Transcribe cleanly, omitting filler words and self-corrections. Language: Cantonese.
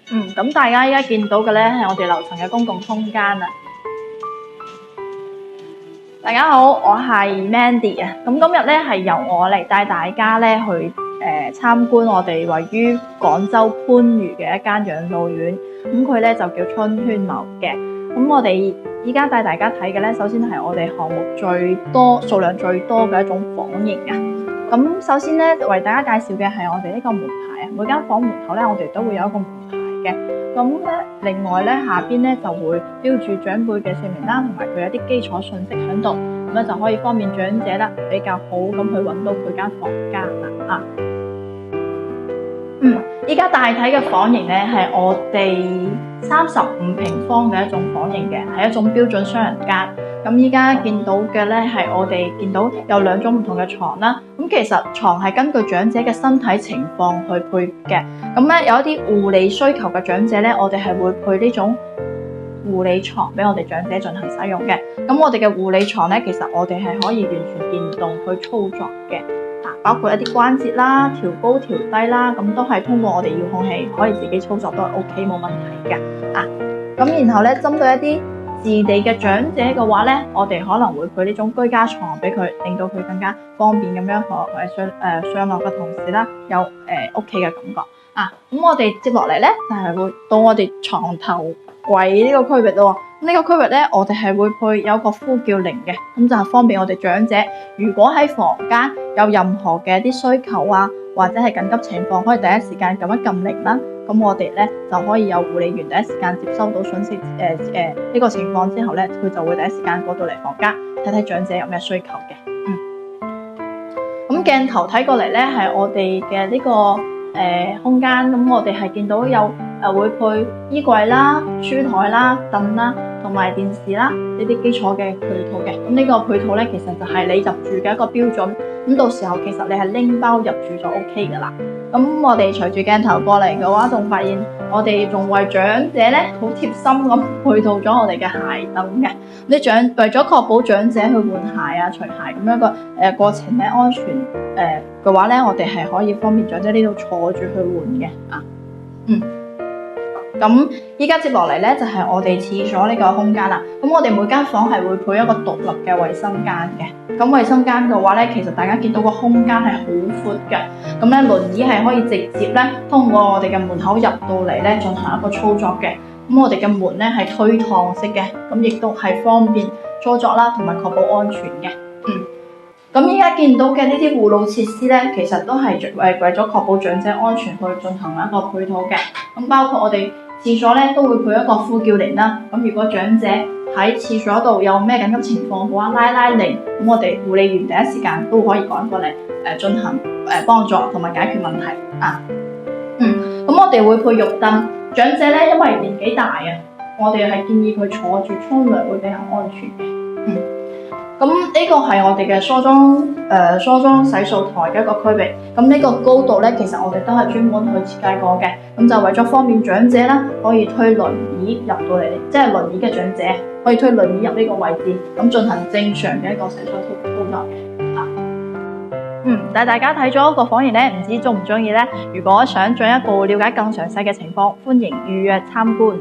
咁大家依家見到嘅咧係我哋樓層嘅公共空間啊。大家好，我係 Mandy 啊。咁今日咧係由我嚟帶大家咧去參觀我哋位於廣州番禺嘅一間養老院。咁佢咧就叫春絢樓嘅。咁我哋依家帶大家睇嘅咧，首先係我哋項目數量最多嘅一種房型啊。咁首先咧為大家介紹嘅係我哋呢個門牌啊。每間房門口咧，我哋都會有一個門牌嘅。咁咧，另外咧下邊咧就會標注長輩嘅姓名啦，同埋佢有啲基礎信息喺度，咁咧就可以方便長者啦比較好咁去揾到佢間房間啦啊。依家大體嘅房型咧係我哋35平方嘅一種房型嘅，係一種標準雙人間。咁依家見到嘅咧係我哋見到有2種唔同嘅床啦。咁其實床係根據長者嘅身體情況去配嘅。咁咧有一啲護理需求嘅長者咧，我哋係會配呢種護理床俾我哋長者進行使用嘅。咁我哋嘅護理床咧，其實我哋係可以完全電動去操作嘅。包括一啲關節啦、調高調低啦，咁都係通過我哋遙控器可以自己操作都係 OK 冇問題嘅。咁然後咧針對一啲自地嘅長者嘅話咧，我哋可能會配呢種居家床俾佢，令到佢更加方便咁樣上落嘅同時啦，有屋企嘅感覺。咁我哋接落嚟咧就係會到我哋床頭櫃呢個區域咯。呢個區域咧，我哋係會配有一個呼叫鈴嘅，咁就係方便我哋長者，如果喺房間有任何嘅啲需求啊，或者係緊急情況，可以第一時間撳一撳鈴啦。咁我哋咧就可以有護理員第一時間接收到訊息，呢個情況之後咧，佢就會第一時間過到嚟房間睇睇長者有咩需求嘅。咁鏡頭睇過嚟咧，係我哋嘅呢個空間，咁我哋係見到有會配衣櫃啦、書台啦、凳啦，同埋電視啦呢啲基礎嘅配套嘅。咁呢個配套咧，其實就係你入住嘅一個標準。咁到時候其實你係拎包入住就 OK 噶啦。咁我哋隨住鏡頭過嚟嘅話，仲發現我哋仲為長者咧好貼心咁配套咗我哋嘅鞋凳嘅。為咗確保長者去換鞋啊、除鞋咁樣個過程咧安全嘅話咧，我哋係可以方便長者呢度坐住去換嘅。咁依家接落嚟咧就係我哋廁所呢個空間啦。咁我哋每間房係會配一個獨立嘅衛生間嘅。咁衛生間嘅話咧，其實大家見到個空間係好闊嘅。咁咧輪椅係可以直接咧通過我哋嘅門口入到嚟咧進行一個操作嘅。咁我哋嘅門咧係推趟式嘅，咁亦都係方便操作啦，同埋確保安全嘅。咁依家見到嘅呢啲護老設施咧，其實都係為咗確保長者安全去進行一個配套嘅。咁包括我哋廁所咧都會配一個呼叫鈴啦。咁如果長者喺廁所度有咩緊急情況嘅話，拉鈴，咁我哋護理員第一時間都可以趕過嚟進行幫助同埋解決問題啊。咁我哋會配浴凳，長者咧因為年紀大啊，我哋係建議佢坐住沖涼會比較安全嘅。咁呢個係我哋嘅梳妝洗漱台嘅一個區域。咁呢個高度咧，其實我哋都係專門去設計過嘅。咁就為咗方便長者啦，可以推輪椅入到嚟，即係輪椅嘅長者可以推輪椅入呢個位置，咁進行正常嘅一個洗漱操作嘅。帶大家睇咗個房型咧，唔知中唔中意咧？如果想進一步了解更詳細嘅情況，歡迎預約參觀。